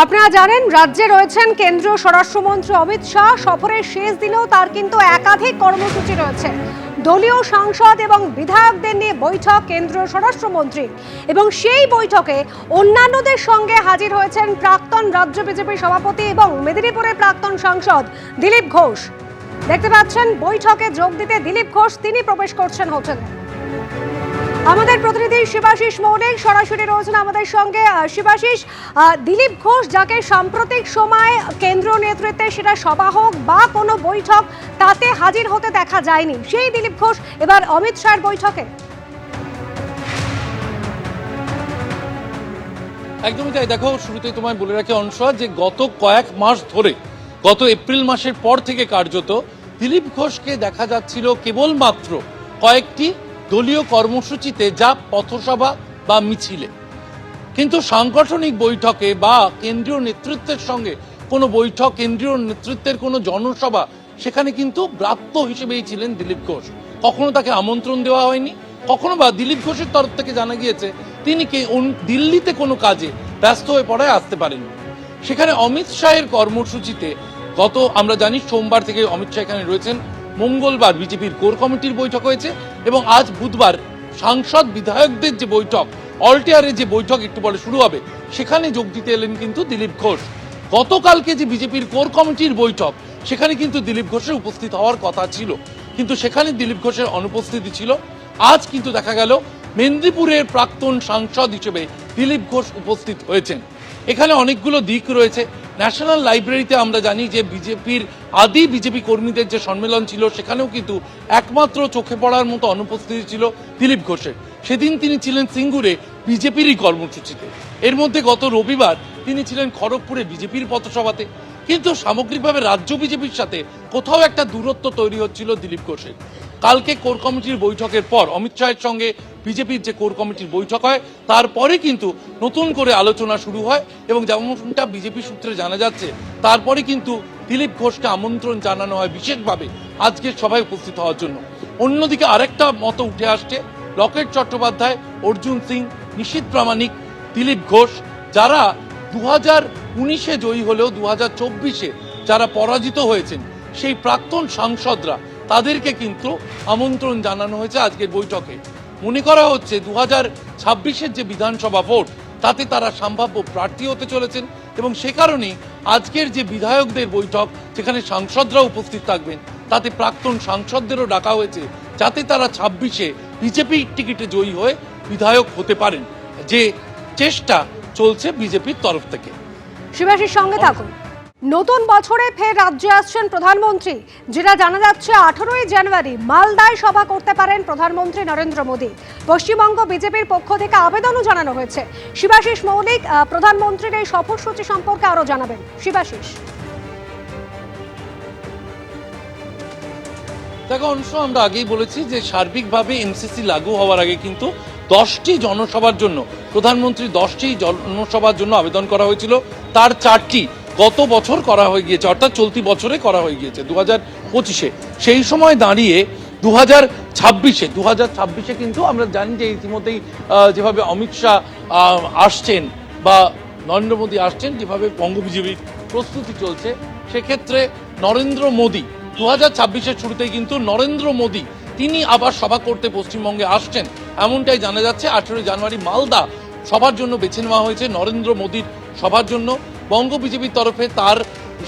আপনারা জানেন রাজ্যে রয়েছেন কেন্দ্রীয় স্বরাষ্ট্রমন্ত্রী অমিত শাহ। সফরের শেষ দিনেও তার কিন্তু একাধিক কর্মসূচি রয়েছে। দলীয় সাংসদ এবং বিধায়কদের নিয়ে বৈঠক কেন্দ্রীয় স্বরাষ্ট্রমন্ত্রী, এবং সেই বৈঠকে অন্যান্যদের সঙ্গে হাজির হয়েছেন প্রাক্তন রাজ্য বিজেপি সভাপতি এবং মেদিনীপুরের প্রাক্তন সাংসদ দিলীপ ঘোষ। দেখতে পাচ্ছেন বৈঠকে যোগ দিতে দিলীপ ঘোষ তিনি প্রবেশ করছেন হোটেলে। আমাদের প্রতিনিধি শিবাশিস মৌলিক সরাসরি রয়েছেন আমাদের সঙ্গে। শিবাশিস, দিলীপ ঘোষ যাকে সাম্প্রতিক সময় কেন্দ্রীয় নেতৃত্বে সেটা সভা হোক বা কোনো বৈঠক তাতে হাজির হতে দেখা যায়নি, সেই দিলীপ ঘোষ এবার অমিত শাহের বৈঠকে। একদমই তাই। দেখো, শুরুতে তোমায় বলে রাখি অনসয়া, যে গত কয়েক মাস ধরে, গত এপ্রিল মাসের পর থেকে কার্যত দিলীপ ঘোষকে দেখা যাচ্ছিল কেবলমাত্র কয়েকটি দলীয় কর্মসূচিতে, যা পথসভা বা মিছিলে। কিন্তু সাংগঠনিক বৈঠকে বা কেন্দ্রীয় নেতৃত্বের সঙ্গে কোনো বৈঠক, কেন্দ্রীয় নেতৃত্বের কোনো জনসভা, সেখানে কিন্তু ব্রাত্য হিসেবেই ছিলেন দিলীপ ঘোষ। কখনো তাকে আমন্ত্রণ দেওয়া হয়নি, কখনো বা দিলীপ ঘোষের তরফ থেকে জানা গিয়েছে তিনি দিল্লিতে কোনো কাজে ব্যস্ত হয়ে পড়ায় আসতে পারেননি। সেখানে অমিত শাহের কর্মসূচিতে আমরা জানি সোমবার থেকে অমিত শাহ এখানে রয়েছেন, মঙ্গলবার বিজেপির কোর কমিটির বৈঠক হয়েছে এবং আজ বুধবার সাংসদ বিধায়কদের যে বৈঠক, অলটিয়ারে যে বৈঠক একটু পরে শুরু হবে, সেখানে যোগ দিতে এলেন কিন্তু দিলীপ ঘোষ। গতকালকে যে বিজেপির কোর কমিটির বৈঠক, সেখানে কিন্তু দিলীপ ঘোষের উপস্থিত হওয়ার কথা ছিল, কিন্তু সেখানে দিলীপ ঘোষের অনুপস্থিতি ছিল। আজ কিন্তু দেখা গেল মেদিনীপুরের প্রাক্তন সাংসদ হিসেবে দিলীপ ঘোষ উপস্থিত হয়েছেন। এখানে অনেকগুলো দিক রয়েছে। ন্যাশনাল লাইব্রেরিতে আমরা জানি যে বিজেপি কর্মীদের যে সম্মেলন ছিল, সেখানেও কিন্তু একমাত্র চোখে পড়ার মতো অনুপস্থিতি ছিল দিলীপ ঘোষের। সেদিন তিনি ছিলেন সিঙ্গুরে বিজেপিরই কর্মসূচিতে। এর মধ্যে গত রবিবার তিনি ছিলেন খড়গপুরে বিজেপির পথসভাতে। কিন্তু সামগ্রিকভাবে রাজ্য বিজেপির সাথে কোথাও একটা দূরত্ব তৈরি হচ্ছিল দিলীপ ঘোষের। কালকে কোর কমিটির বৈঠকের পর অমিত শাহের সঙ্গে বিজেপির যে কোর কমিটির বৈঠক হয়, তারপরে কিন্তু নতুন করে আলোচনা শুরু হয় এবং যেমনটা বিজেপি সূত্রে জানা যাচ্ছে, তারপরে কিন্তু দিলীপ ঘোষকে আমন্ত্রণ জানানো হয় বিশেষভাবে আজকের সভায় উপস্থিত হওয়ার জন্য। অন্যদিকে আরেকটা মত উঠে আসছে, লকেট চট্টোপাধ্যায়, অর্জুন সিং, নিশীথ প্রামাণিক, দিলীপ ঘোষ, যারা 2019-এ জয়ী হলেও 2024-এ যারা পরাজিত হয়েছেন, সেই প্রাক্তন সাংসদরা, তাদেরকে কিন্তু আমন্ত্রণ জানানো হয়েছে আজকের বৈঠকে। মনে করা হচ্ছে 2026-এর যে বিধানসভা ভোট, তাতে তারা সম্ভাব্য প্রার্থী হতে চলেছেন এবং সে কারণেই আজকের যে বিধায়কদের বৈঠক, যেখানে সাংসদরা উপস্থিত থাকবেন, তাতে প্রাক্তন সাংসদদেরও ডাকা হয়েছে, যাতে তারা 26-এ বিজেপি টিকিটে জয়ী হয়ে বিধায়ক হতে পারেন, যে চেষ্টা চলছে বিজেপির তরফ থেকে। শিবাশির সঙ্গে থাকুন। নতুন বছরে ফের রাজ্যে আসছেন প্রধানমন্ত্রী, যেটা জানা যাচ্ছে 18ই জানুয়ারি মালদায় সভা করতে পারেন প্রধানমন্ত্রী নরেন্দ্র মোদী। পশ্চিমবঙ্গ বিজেপির পক্ষ থেকে আবেদনও জানানো হয়েছে। শিবাশিস মৌলিক, প্রধানমন্ত্রীর এই সফরসূচি সম্পর্কে আরো জানাবেন। শিবাশিস। দেখো অংশ, আমরা আগেই বলেছি যে সার্বিকভাবে এমসিসি লাগু হওয়ার আগে কিন্তু 10টি জনসভার জন্য প্রধানমন্ত্রী 10টি জনসভার জন্য আবেদন করা হয়েছিল। তার 4টি গত বছর করা হয়ে গিয়েছে, অর্থাৎ চলতি বছরে করা হয়ে গিয়েছে 2025-এ। সেই সময় দাঁড়িয়ে 2026-এ কিন্তু আমরা জানি যে ইতিমধ্যেই যেভাবে অমিত শাহ আসছেন বা নরেন্দ্র মোদী আসছেন, যেভাবে বঙ্গ বিজেপির প্রস্তুতি চলছে, সেক্ষেত্রে নরেন্দ্র মোদী 2026-এর শুরুতেই কিন্তু নরেন্দ্র মোদী তিনি আবার সভা করতে পশ্চিমবঙ্গে আসছেন, এমনটাই জানা যাচ্ছে। 18 জানুয়ারি মালদা সভার জন্য বেছে নেওয়া হয়েছে নরেন্দ্র মোদীর সভার জন্য। বঙ্গ বিজেপির তরফে তার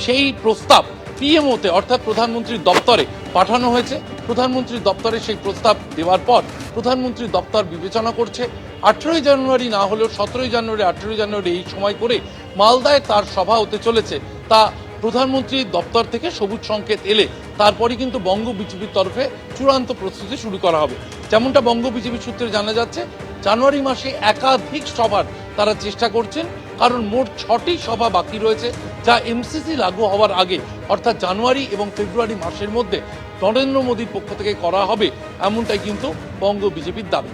সেই প্রস্তাব পিএমওতে, অর্থাৎ প্রধানমন্ত্রীর দপ্তরে পাঠানো হয়েছে। প্রধানমন্ত্রীর দপ্তরে সেই প্রস্তাব দেওয়ার পর প্রধানমন্ত্রীর দপ্তর বিবেচনা করছে 18 জানুয়ারি না হলেও 17 জানুয়ারি, 18 জানুয়ারি এই সময় করে মালদায় তার সভা হতে চলেছে। তা প্রধানমন্ত্রীর দপ্তর থেকে সবুজ সংকেত এলে তারপরে কিন্তু বঙ্গ বিজেপির তরফে চূড়ান্ত প্রস্তুতি শুরু করা হবে। যেমনটা বঙ্গ বিজেপির সূত্রে জানা যাচ্ছে, জানুয়ারি মাসে একাধিক সভার তারা চেষ্টা করছেন, কারণ মোট 6টি সভা বাকি রয়েছে, যা এমসিসি লাগু হওয়ার আগে, অর্থাৎ জানুয়ারি এবং ফেব্রুয়ারি মাসের মধ্যে নরেন্দ্র মোদীর পক্ষ থেকে করা হবে, এমনটাই কিন্তু বঙ্গ বিজেপির দাবি।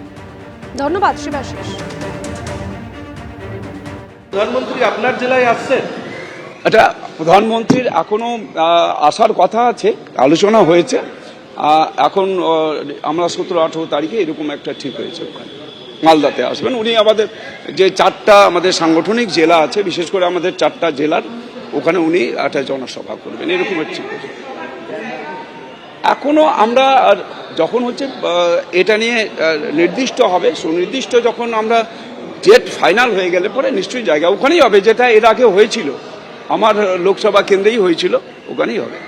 ধন্যবাদ শিবাশিস। প্রধানমন্ত্রী আপনার জেলায় আসছেন? আচ্ছা, প্রধানমন্ত্রীর এখনো আসার কথা আছে, আলোচনা হয়েছে। এখন আমরা 17-18 তারিখে এরকম একটা ঠিক হয়েছে ওখানে। মালদাতে আসবেন। উনি আমাদের যে 4টা আমাদের সাংগঠনিক জেলা আছে, বিশেষ করে আমাদের 4টা জেলার ওখানে উনি একটা জনসভা করবেন, এরকম ঠিক আছে। এখনো আমরা যখন হচ্ছে এটা নিয়ে নির্দিষ্ট হবে, সুনির্দিষ্ট যখন আমরা ডেট ফাইনাল হয়ে গেলে পরে নিশ্চয়ই জায়গা ওখানেই হবে, যেটা এর আগে হয়েছিল আমার লোকসভা কেন্দ্রেই হয়েছিল, ওখানেই হবে।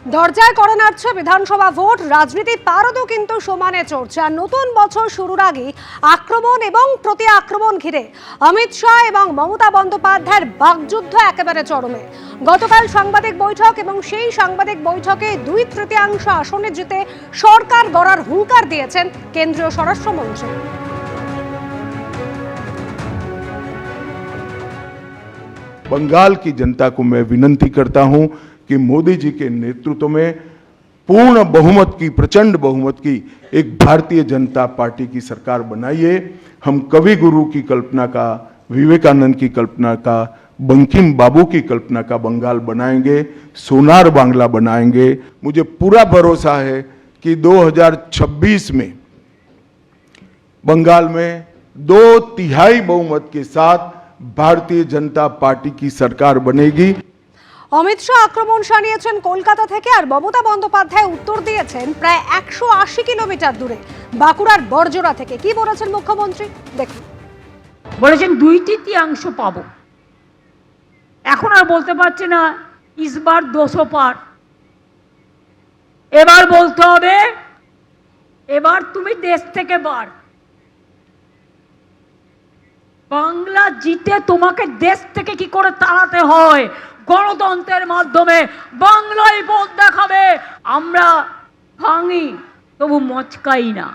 দরজায় কড়া নাড়ছে বিধানসভা ভোট, রাজনীতির পারদও কিন্তু সমানে চড়ছে। আর নতুন বছর শুরুর আগে আক্রমণ এবং প্রতি আক্রমণ ঘিরে অমিত শাহ এবং মমতা বন্দ্যোপাধ্যায়ের বাকযুদ্ধ একেবারে চরমে। গতকাল সাংবাদিক বৈঠক এবং সেই সাংবাদিক বৈঠকে 2/3 আসনে জিতে সরকার গড়ার হুঙ্কার দিয়েছেন কেন্দ্রীয় স্বরাষ্ট্রমন্ত্রী। बंगाल की जनता को मैं विनती करता हूं कि मोदी जी के नेतृत्व में पूर्ण बहुमत की, प्रचंड बहुमत की एक भारतीय जनता पार्टी की सरकार बनाइए। हम कवि गुरु की कल्पना का, विवेकानंद की कल्पना का, बंकिम बाबू की कल्पना का बंगाल बनाएंगे, सोनार बांग्ला बनाएंगे। मुझे पूरा भरोसा है कि 2026 में बंगाल में 2/3 बहुमत के साथ भारतीय जनता पार्टी की सरकार बनेगी। অমিত শাহ আক্রমণ শানিয়েছেন কলকাতা থেকে, আর মমতা বন্দ্যোপাধ্যায় উত্তর দিয়েছেন প্রায় 180 কিলোমিটার দূরে বাঁকুড়ার বড়জোড়া থেকে। কি বলেছেন মুখ্যমন্ত্রী দেখুন। বলেছেন 2/3 পাবো, এখন আর বলতে পারছে না ইসবার 200 পার। এবার বলতে হবে এবার তুমি দেশ থেকে বার। বাংলা জিতে তোমাকে দেশ থেকে কি করে তাড়াতে হয়, গণতন্ত্রের মাধ্যমে বাংলায় পথ দেখাবে। আমরা ভাঙি তবু মচকাই না,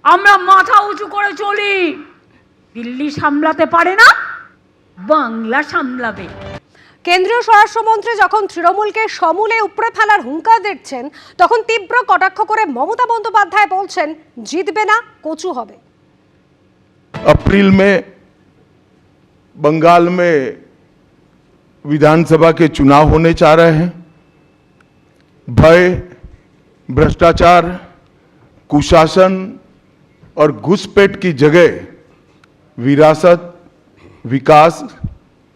আমরা মাথা উঁচু করে চলি। দিল্লি সামলাতে পারে না, বাংলা সামলাবে। কেন্দ্রীয় স্বরাষ্ট্রমন্ত্রী যখন তৃণমূলকে সমূলে উপড়ে ফেলার হুঙ্কার দিচ্ছেন, তখন তীব্র কটাক্ষ করে মমতা বন্দ্যোপাধ্যায় বলছেন জিতবে না, কচু হবে। अप्रैल में बंगाल में विधानसभा के चुनाव होने जा रहे हैं। भय, भ्रष्टाचार, कुशासन और घुसपैठ की जगह विरासत, विकास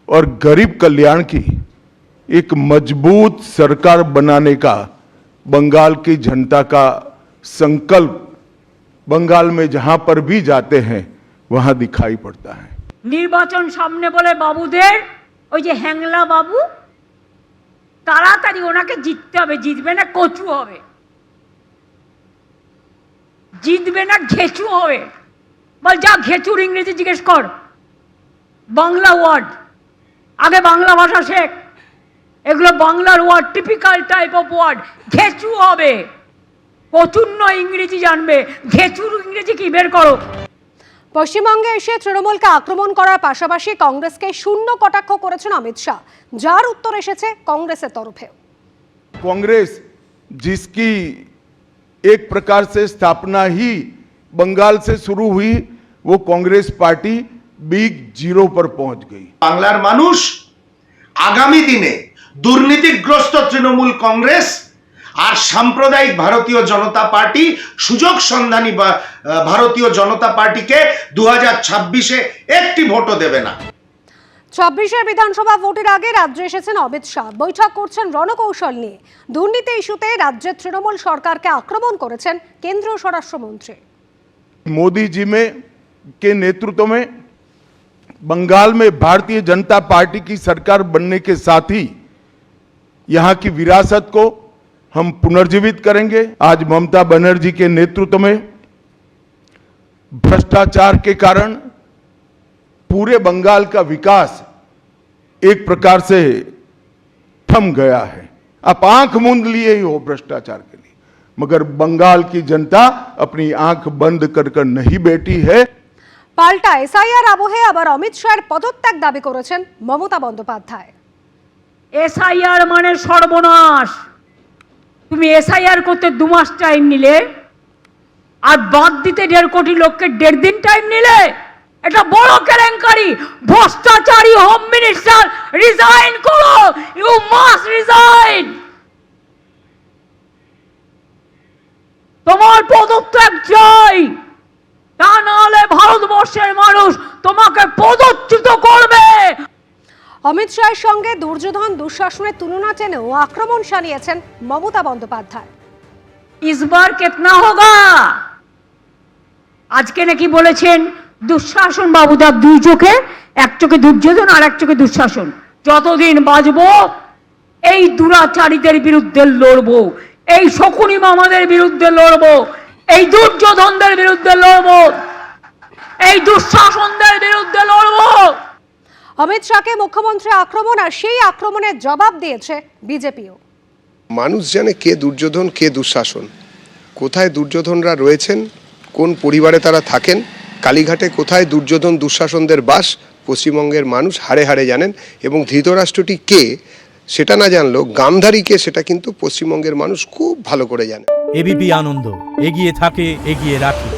और गरीब कल्याण की एक मजबूत सरकार बनाने का बंगाल की जनता का संकल्प बंगाल में जहां पर भी जाते हैं वहां दिखाई पड़ता है। নির্বাচন সামনে বলে বাবুদের, ওই যে হ্যাংলা বাবু, তাড়াতাড়ি ওনাকে জিততে হবে। জিতবে না কচু হবে, জিতবে না ঘেচু হবে। বল যা ঘেচুর ইংরেজি জিজ্ঞেস কর, বাংলা ওয়ার্ড, আগে বাংলা ভাষা শেখ। এগুলো বাংলার word, typical type of word. ঘেচু হবে, কচুন্ন ইংরেজি জানবে, ঘেচুর ইংরেজি কি বের করো। পশ্চিমবঙ্গে এসে তৃণমূলকে আক্রমণ করার পাশাপাশি কংগ্রেসকে শূন্য কটাক্ষ করেছেন অমিত শাহ, যার উত্তর এসেছে কংগ্রেসের তরফে। कांग्रेस जिसकी एक प्रकार से स्थापना ही बंगाल से शुरू हुई, वो कांग्रेस पार्टी बिग जीरो पर पहुंच गई। বাংলার মানুষ আগামী দিনে দুর্নীতিগ্রস্ত তৃণমূল কংগ্রেস আর সাম্প্রদায়িক ভারতীয় জনতা পার্টি, সুযোগ সন্ধানী ভারতীয় জনতা পার্টিকে 2026-এ একটি ভোটও দেবে না। 26-এর বিধানসভা ভোটের আগে রাজ্যে এসেছেন অমিত শাহ, বৈঠক করছেন রণকৌশল নিয়ে। দুর্নীতি ইস্যুতে রাজ্যের তৃণমূল সরকারকে আক্রমণ করেছেন কেন্দ্রীয় স্বরাষ্ট্রমন্ত্রী। मोदी जी में के नेतृत्व में बंगाल में भारतीय जनता पार्टी की सरकार बनने के साथ ही यहां की विरासत को हम पुनर्जीवित करेंगे। आज ममता बनर्जी के नेतृत्व में भ्रष्टाचार के कारण पूरे बंगाल का विकास एक प्रकार से थम गया है। आप आंख मूंद लिए ही हो भ्रष्टाचार के लिए, मगर बंगाल की जनता अपनी आंख बंद कर नहीं बैठी है। পাল্টা এসআইআর আবহে আবার অমিত শাহের পদত্যাগ দাবি করেছেন মমতা বন্দ্যোপাধ্যায়। এসআইআর মানে সর্বনাশ। তুমি এসআইআর করতে 2 মাস টাইম নিলে, আর বাদ দিতে 1.5 কোটি লোককে 1.5 দিন টাইম নিলে। এটা বড় কেলেঙ্কারি। ভ্রষ্টাচারী হোম মিনিস্টার, রিজাইন করো, ইউ মাস্ট রিজাইন। তোমার পদত্যাগ চাই। তা নাহলে ভারতবর্ষের মানুষ তোমাকে পদচ্যুত করবে। অমিত শাহের সঙ্গে দুর্যোধন দুঃশাসনের তুলনা টেনেও আক্রমণ শানিয়েছেন মমতা বন্দ্যোপাধ্যায়। इस बार कितना होगा? আজকে নাকি বলেছেন দুঃশাসন বাবুদা দুই চোখে, এক চোখে দুর্যোধন আর এক চোখে দুঃশাসন। যতদিন বাঁচবো এই দুরাচারীদের বিরুদ্ধে লড়বো, এই শকুনি মামাদের বিরুদ্ধে লড়বো, এই দুর্যোধনদের বিরুদ্ধে লড়বো, এই দুঃশাসনদের বিরুদ্ধে লড়বো। অমিত শাহকে মুখ্যমন্ত্রী আক্রমণ, আর সেই আক্রমণের জবাব দিয়েছে বিজেপিও। মানুষ জানে কে দুর্যোধন কে দুঃশাসন, কোথায় দুর্যোধনরা রয়েছেন, কোন পরিবারে তারা থাকেন, কালীঘাটে কোথায় দুর্যোধন দুঃশাসনদের বাস, পশ্চিমবঙ্গের মানুষ হাড়ে হাড়ে জানেন। এবং ধৃতরাষ্ট্রটি কে সেটা না জানলেও গান্ধারী কে সেটা কিন্তু পশ্চিমবঙ্গের মানুষ খুব ভালো করে জানে। এবিপি আনন্দ, এগিয়ে থাকে, এগিয়ে রাখে।